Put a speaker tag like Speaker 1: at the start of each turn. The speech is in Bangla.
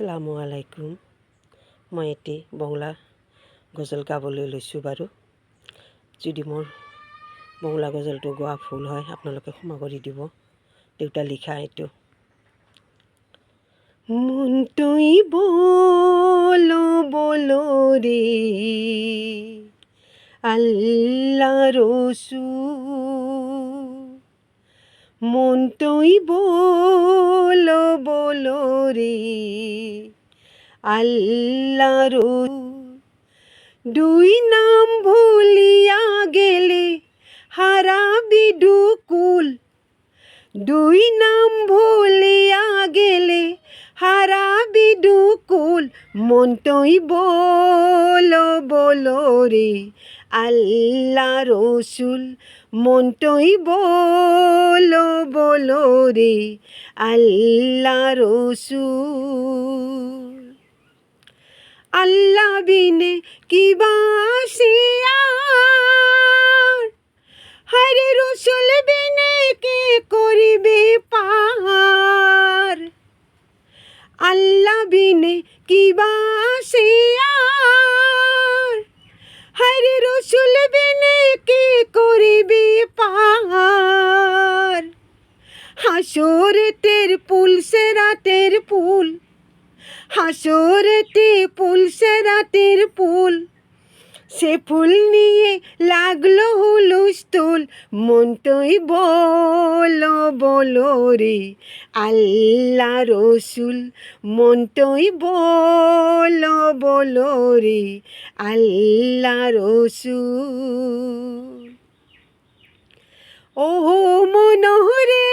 Speaker 1: আসসালামু আলাইকুম। মই এটি বঙলা গজল গাবলৈ লৈছোঁ বাৰু। যদি মোৰ বঙলা গজলটো গোৱা ভুল হয় আপোনালোকে ক্ষমা কৰি দিব। দেউতা লিখা এইটো। মনটোই বলো বলো রে আল্লাহ রসূল, মনটোই বলো বলো রে আল্লাহ রসূল। দুই নাম ভুলিয়া গেলে হারাবি দুকুল, দুই নাম ভুলিয়া গেলে হারাবি দুকুল। মনটোই বলো বলো রে আল্লাহ রসূল, মনটোই বলো বলো রে আল্লাহ রসূল। আল্লাহ বিনে কিবা আসিয়ার, হরে রসূল বিনে কে করিবে পার। আল্লাহ বিনে কিবা আসিয়ার, হরে রসূল বিনে কে করিবে পার। হাসরেতের পুল সেরাতের পুল, হাসরেতে পুল সেরাতের পুল, সে ফুল নিয়ে লাগলো হুলস্থুল। মনটোই বলো বলো রে আল্লাহ রসূল, মনটোই বলো বলো রে আল্লাহ রসূল। ওহো মনোহরে